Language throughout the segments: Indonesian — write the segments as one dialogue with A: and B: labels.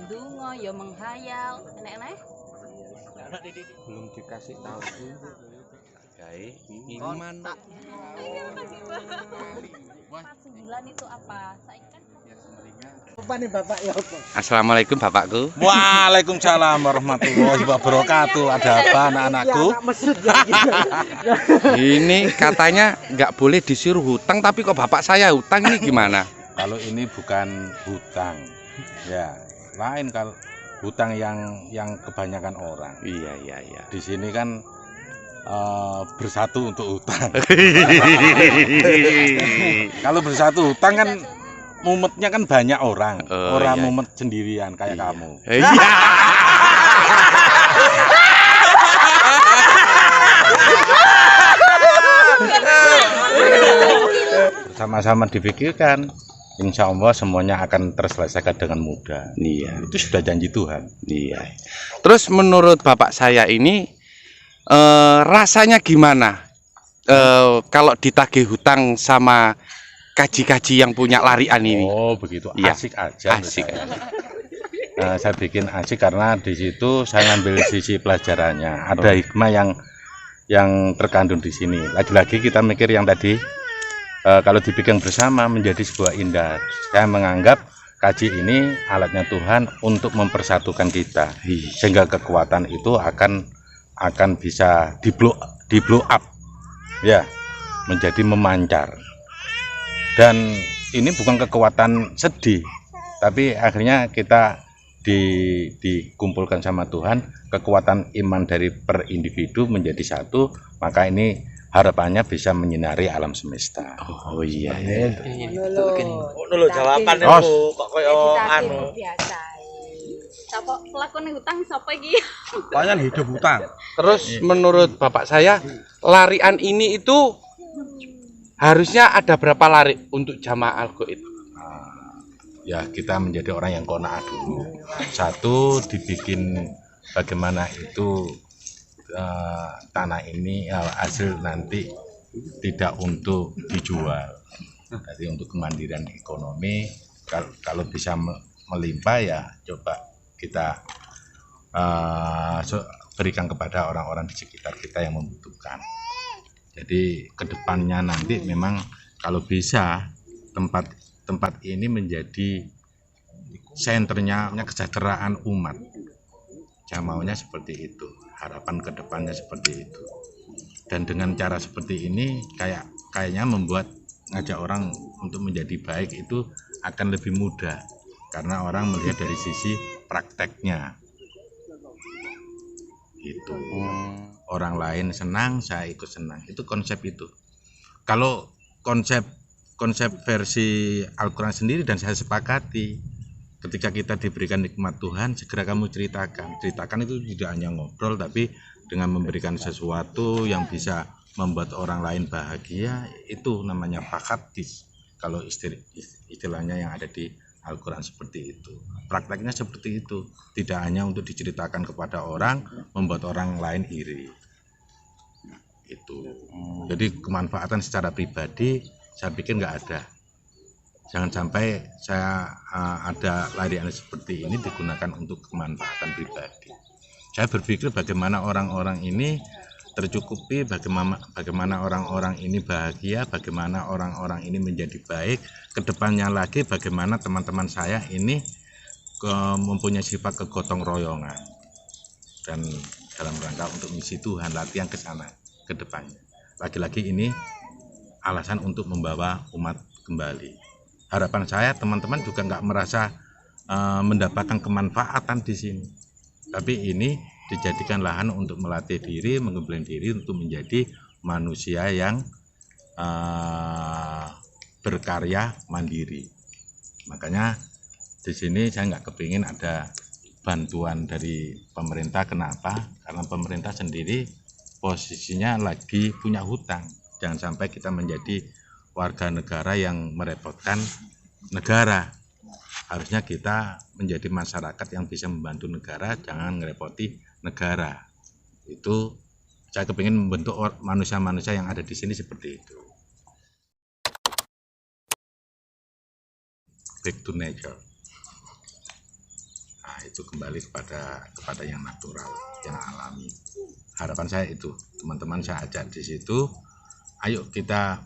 A: ndonga ya menghayal enek-enek.
B: Belum dikasih tahu sih.
C: Kayak
B: Iman.
A: Pas 9 itu apa? Saiki kan
D: Apa nih Bapak ya apa?
C: Assalamualaikum bapakku.
B: Waalaikumsalam warahmatullahi wabarakatuh. Ada apa anak-anakku?
D: Ya, mesut ya.
C: Ini katanya nggak boleh disuruh hutang, tapi kok bapak saya hutang, ini gimana?
B: Kalau ini bukan hutang, ya lain kalau hutang yang kebanyakan orang.
C: Iya.
B: Di sini kan bersatu untuk hutang. Kalau bersatu hutang kan mumetnya kan banyak orang,
C: Oh,
B: orang
C: iya.
B: mumet sendirian kayak kamu.
C: Iya.
B: Bersama-sama dipikirkan, insya Allah semuanya akan terselesaikan dengan mudah.
C: Iya.
B: Itu sudah janji Tuhan.
C: Iya. Terus menurut bapak saya ini rasanya gimana kalau ditagih hutang sama kaji-kaji yang punya larian ini?
B: Oh begitu,
C: Iya.
B: asik aja.
C: Asik.
B: Saya bikin asik karena di situ saya ngambil sisi pelajarannya. Ada hikmah yang terkandung di sini. Lagi-lagi kita mikir yang tadi, kalau dibikin bersama menjadi sebuah indah. Saya menganggap kaji ini alatnya Tuhan untuk mempersatukan kita, sehingga kekuatan itu akan bisa di blow up, ya, menjadi memancar. Dan ini bukan kekuatan sedih, tapi akhirnya kita dikumpulkan sama Tuhan, kekuatan iman dari per individu menjadi satu, maka ini harapannya bisa menyinari alam semesta.
C: Oh iya.
D: Lho jawabannya
B: Os.
D: Bu, kok koyo anu.
A: biasa. Sapa pelakone hutang sapa iki?
D: Payan hidup hutang.
C: Terus menurut bapak saya larian ini itu harusnya ada berapa lari untuk jamaah al-Ghaib?
B: Ya kita menjadi orang yang qanaah dulu. Satu, dibikin bagaimana itu tanah ini hasil nanti tidak untuk dijual, jadi untuk kemandirian ekonomi. Kalau bisa melimpah ya coba kita berikan kepada orang-orang di sekitar kita yang membutuhkan. Jadi kedepannya nanti memang kalau bisa tempat ini menjadi senternya kesejahteraan umat. Saya maunya seperti itu, harapan kedepannya seperti itu. Dan dengan cara seperti ini kayaknya membuat ngajak orang untuk menjadi baik itu akan lebih mudah, karena orang melihat dari sisi prakteknya. Itu orang lain senang, saya ikut senang. Itu konsep itu. Kalau konsep versi Al-Quran sendiri, dan saya sepakati, ketika kita diberikan nikmat Tuhan, segera kamu ceritakan itu tidak hanya ngobrol, tapi dengan memberikan sesuatu yang bisa membuat orang lain bahagia. Itu namanya fakadis, kalau istilahnya yang ada di Al-Quran seperti itu. Prakteknya seperti itu, tidak hanya untuk diceritakan kepada orang, membuat orang lain iri. Itu. Jadi kemanfaatan secara pribadi saya pikir nggak ada. Jangan sampai saya ada larian seperti ini digunakan untuk kemanfaatan pribadi. Saya berpikir bagaimana orang-orang ini tercukupi, bagaimana orang-orang ini bahagia, bagaimana orang-orang ini menjadi baik. Kedepannya lagi bagaimana teman-teman saya ini mempunyai sifat kegotong royongan, dan dalam rangka untuk misi Tuhan, latihan ke sana ke depannya. Lagi-lagi ini alasan untuk membawa umat kembali. Harapan saya teman-teman juga nggak merasa mendapatkan kemanfaatan di sini, tapi ini dijadikan lahan untuk melatih diri, mengembalikan diri untuk menjadi manusia yang berkarya mandiri. Makanya di sini saya nggak kepingin ada bantuan dari pemerintah. Kenapa? Karena pemerintah sendiri posisinya lagi punya hutang. Jangan sampai kita menjadi warga negara yang merepotkan negara. Harusnya kita menjadi masyarakat yang bisa membantu negara, jangan ngerepoti negara. Itu saya kepingin membentuk manusia-manusia yang ada di sini seperti itu. Back to nature. Nah, itu kembali kepada yang natural, yang alami. Harapan saya itu, teman-teman saya ajak di situ, ayo kita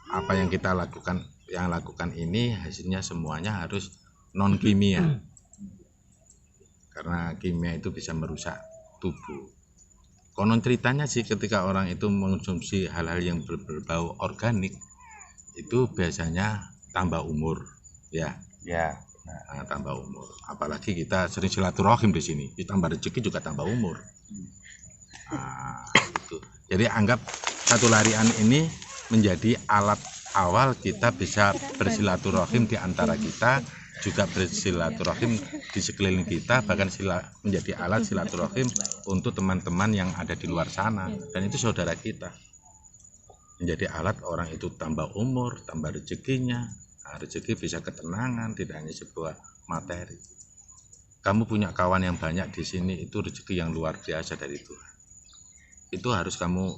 B: apa yang kita lakukan ini hasilnya semuanya harus non kimia, karena kimia itu bisa merusak tubuh. Konon ceritanya sih ketika orang itu mengonsumsi hal-hal yang berbau organik itu biasanya tambah umur, ya. Nah, tambah umur. Apalagi kita sering silaturahim di sini, ditambah rezeki juga tambah umur. Nah, itu. Jadi anggap satu larian ini menjadi alat awal kita bisa bersilaturahim di antara kita, juga bersilaturahim di sekeliling kita, bahkan menjadi alat silaturahim untuk teman-teman yang ada di luar sana, dan itu saudara kita. Menjadi alat orang itu tambah umur, tambah rezekinya. Nah, rezeki bisa ketenangan, tidak hanya sebuah materi. Kamu punya kawan yang banyak di sini, itu rezeki yang luar biasa dari Tuhan. Itu harus kamu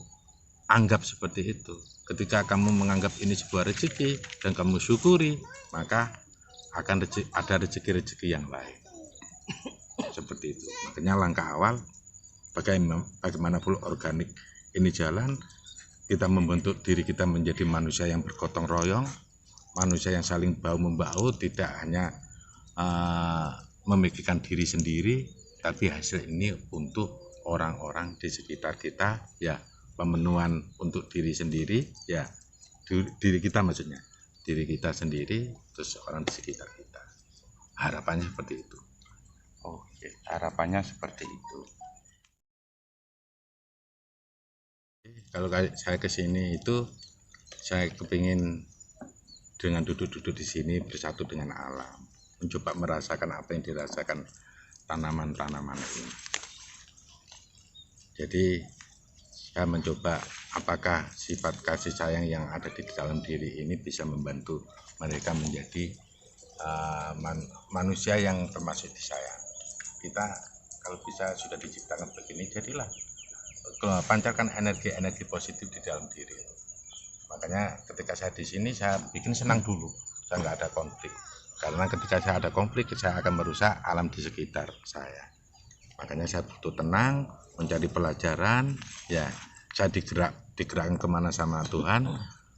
B: anggap seperti itu. Ketika kamu menganggap ini sebuah rezeki dan kamu syukuri, maka akan ada rezeki-rezeki yang lain. Seperti itu. Makanya langkah awal bagaimana pula organik ini jalan, kita membentuk diri kita menjadi manusia yang bergotong royong, manusia yang saling bahu-membahu, tidak hanya memikirkan diri sendiri, tapi hasil ini untuk orang-orang di sekitar kita, ya, pemenuhan untuk diri sendiri, ya, diri kita maksudnya, diri kita sendiri, terus orang di sekitar kita. Harapannya seperti itu.
C: Oke, harapannya seperti itu.
B: Kalau saya ke sini itu saya kepingin dengan duduk-duduk di sini bersatu dengan alam, mencoba merasakan apa yang dirasakan tanaman-tanaman ini. Jadi saya mencoba apakah sifat kasih sayang yang ada di dalam diri ini bisa membantu mereka menjadi manusia yang termasuk disayang. Kita kalau bisa sudah diciptakan begini, jadilah pancarkan energi-energi positif di dalam diri. Makanya ketika saya di sini saya bikin senang dulu, saya nggak ada konflik. Karena ketika saya ada konflik, saya akan merusak alam di sekitar saya. Makanya saya butuh tenang, mencari pelajaran, ya. Saya digerakkan kemana sama Tuhan.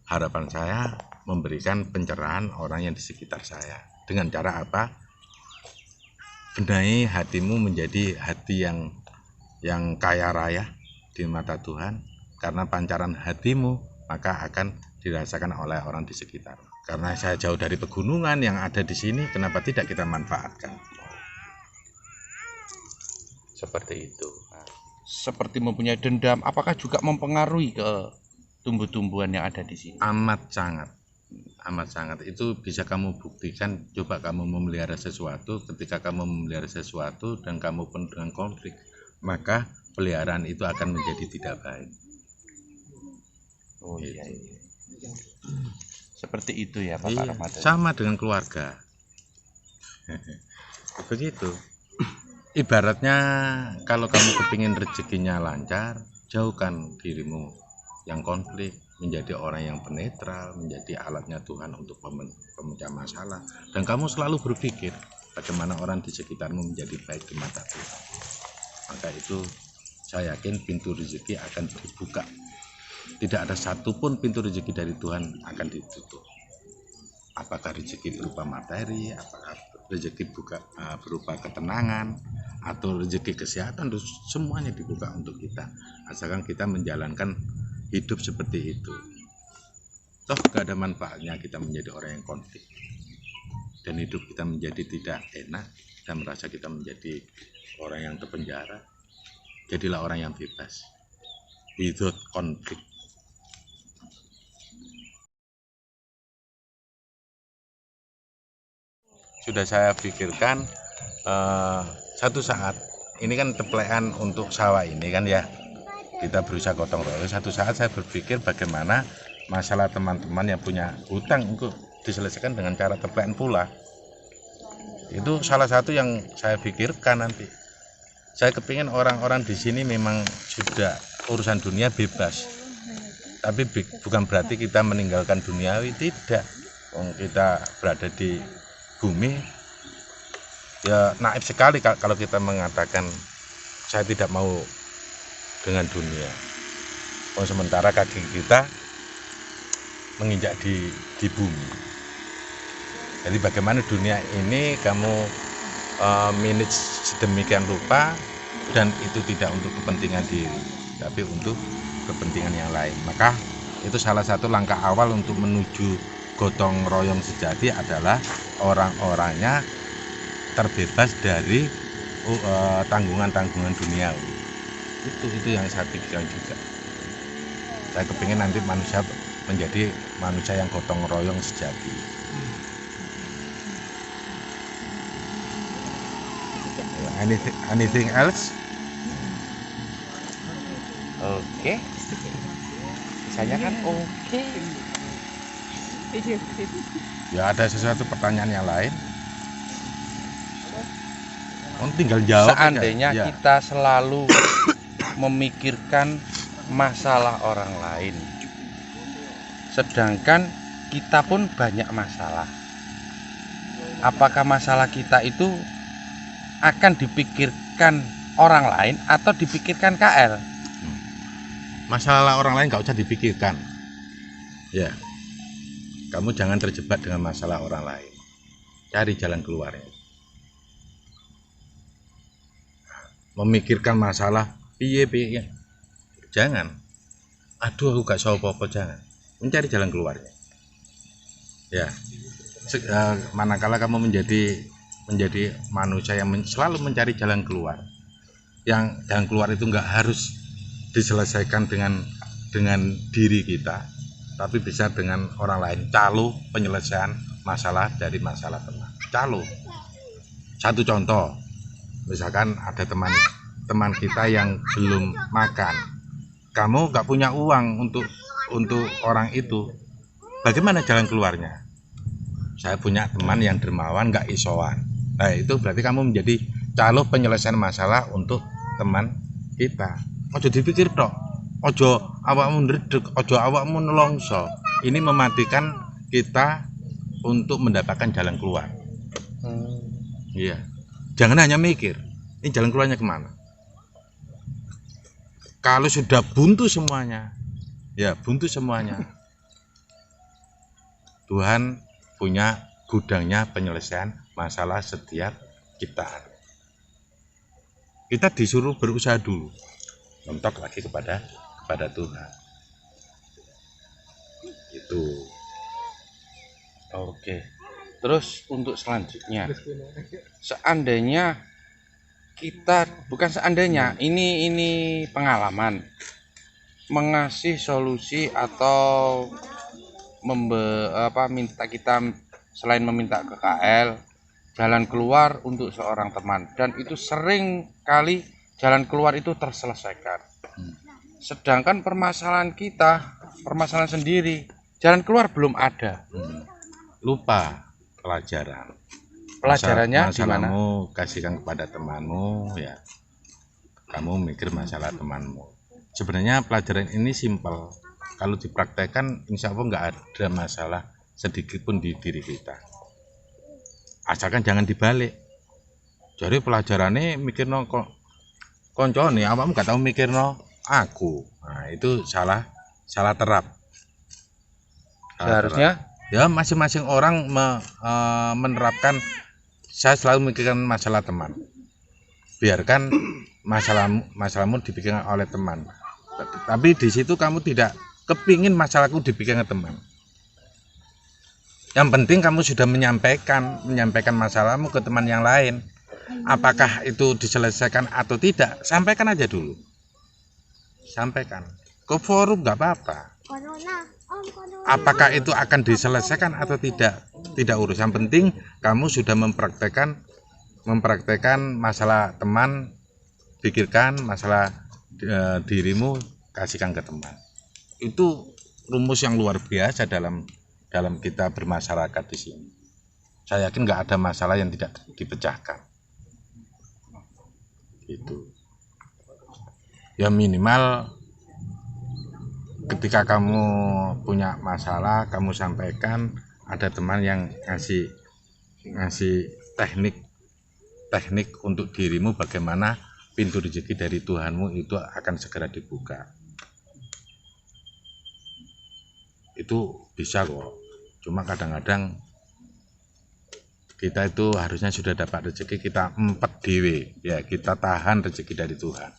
B: Harapan saya memberikan pencerahan orang yang di sekitar saya. Dengan cara apa? Benahi hatimu menjadi hati yang kaya raya di mata Tuhan. Karena pancaran hatimu maka akan dirasakan oleh orang di sekitar. Karena saya jauh dari pegunungan yang ada di sini, kenapa tidak kita manfaatkan?
C: Seperti itu. Seperti mempunyai dendam, apakah juga mempengaruhi ke tumbuh-tumbuhan yang ada di sini?
B: Amat sangat. Itu bisa kamu buktikan. Coba kamu memelihara sesuatu, ketika kamu memelihara sesuatu dan kamu penuh dengan konflik, maka peliharaan itu akan menjadi tidak baik.
C: Oh iya. Seperti itu ya Pak Ramadan.
B: Sama dengan keluarga. Begitu. Ibaratnya kalau kamu kepingin rezekinya lancar, jauhkan dirimu yang konflik, menjadi orang yang penetral, menjadi alatnya Tuhan untuk pemecah masalah. Dan kamu selalu berpikir bagaimana orang di sekitarmu menjadi baik di mata Tuhan. Maka itu saya yakin pintu rezeki akan dibuka. Tidak ada satupun pintu rezeki dari Tuhan akan ditutup. Apakah rezeki berupa materi, apakah rezeki berupa ketenangan, atau rezeki kesehatan, semuanya dibuka untuk kita. Asalkan kita menjalankan hidup seperti itu. Toh gak ada manfaatnya kita menjadi orang yang konflik. Dan hidup kita menjadi tidak enak, dan merasa kita menjadi orang yang terpenjara. Jadilah orang yang bebas. Without konflik. Sudah saya pikirkan satu saat, ini kan teplekan untuk sawah ini kan ya, kita berusaha gotong royong. Satu saat saya berpikir bagaimana masalah teman-teman yang punya hutang untuk diselesaikan dengan cara teplekan pula. Itu salah satu yang saya pikirkan nanti. Saya kepingin orang-orang di sini memang sudah urusan dunia bebas, tapi bukan berarti kita meninggalkan duniawi, tidak. Kita berada di bumi, ya naif sekali kalau kita mengatakan saya tidak mau dengan dunia. Oh, sementara kaki kita menginjak di bumi. Jadi bagaimana dunia ini kamu manage sedemikian rupa, dan itu tidak untuk kepentingan diri, tapi untuk kepentingan yang lain. Maka itu salah satu langkah awal untuk menuju gotong royong sejati adalah orang-orangnya terbebas dari tanggungan-tanggungan duniawi. Itu yang saya pikirkan juga. Saya kepingin nanti manusia menjadi manusia yang gotong royong sejati. Anything else?
C: Oke. Saya kan oke.
B: Ya, ada sesuatu pertanyaan yang lain? Oh, tinggal jawab.
C: Seandainya
B: aja. Ya.
C: kita selalu memikirkan masalah orang lain, sedangkan kita pun banyak masalah, apakah masalah kita itu akan dipikirkan orang lain atau dipikirkan KL?
B: Masalah orang lain nggak usah dipikirkan. Ya, kamu jangan terjebak dengan masalah orang lain. Cari jalan keluarnya. Memikirkan masalah piye, jangan. Aduh, aku gak tahu apa-apa, jangan. Mencari jalan keluarnya. Ya, manakala kamu menjadi manusia yang selalu mencari jalan keluar, yang jalan keluar itu nggak harus diselesaikan dengan diri kita, tapi bisa dengan orang lain. Calo penyelesaian masalah dari masalah teman. Calo. Satu contoh, misalkan ada teman kita yang belum makan, kamu nggak punya uang untuk orang itu, bagaimana jalan keluarnya? Saya punya teman yang dermawan, nggak isoan. Nah, itu berarti kamu menjadi calo penyelesaian masalah untuk teman kita. Ojo dipikir tok, ojo awakmu ndredeg, ojo awakmu nelongso. Ini mematikan kita untuk mendapatkan jalan keluar. Iya, jangan hanya mikir ini jalan keluarnya kemana. Kalau sudah buntu semuanya, ya buntu semuanya. Tuhan punya gudangnya penyelesaian masalah setiap ciptaan. Kita disuruh berusaha dulu, mentok lagi kepada Tuhan. Itu.
C: Oke. Terus untuk selanjutnya, seandainya kita, bukan seandainya, ini pengalaman, mengasih solusi atau minta kita, selain meminta ke KL, jalan keluar untuk seorang teman, dan itu sering kali jalan keluar itu terselesaikan. Sedangkan permasalahan kita, permasalahan sendiri, jalan keluar belum ada.
B: Lupa pelajaran.
C: Pelajarannya di mana?
B: Masalahmu kasihkan kepada temanmu, ya. Kamu mikir masalah temanmu. Sebenarnya pelajaran ini simpel. Kalau dipraktekkan, insya Allah nggak ada masalah sedikit pun di diri kita. Asalkan jangan dibalik. Jadi pelajarannya mikir no konco nih, awakmu nggak tahu mikir no aku. Nah, itu salah terap.
C: Seharusnya
B: ya masing-masing orang menerapkan, saya selalu memikirkan masalah teman. Biarkan masalahmu dipikirkan oleh teman. Tapi di situ kamu tidak kepingin masalahku dipikirkan teman. Yang penting kamu sudah menyampaikan masalahmu ke teman yang lain. Apakah itu diselesaikan atau tidak, sampaikan aja dulu. Sampaikan. Ke forum nggak apa-apa. Apakah itu akan diselesaikan atau tidak urus. Yang penting kamu sudah mempraktekkan masalah teman, pikirkan masalah dirimu, kasihkan ke teman. Itu rumus yang luar biasa dalam kita bermasyarakat di sini. Saya yakin nggak ada masalah yang tidak dipecahkan. Itu. Ya minimal ketika kamu punya masalah, kamu sampaikan, ada teman yang ngasih ngasih teknik untuk dirimu bagaimana pintu rezeki dari Tuhanmu itu akan segera dibuka. Itu bisa kok. Cuma kadang-kadang kita itu harusnya sudah dapat rezeki, kita empet dewe, ya kita tahan rezeki dari Tuhan.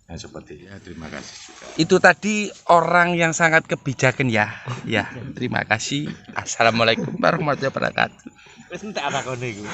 B: Nah, seperti ya, terima kasih juga.
C: Itu tadi orang yang sangat kebijakan ya. Ya, terima kasih. Assalamualaikum warahmatullahi wabarakatuh.
D: Wis entek apa kene iku.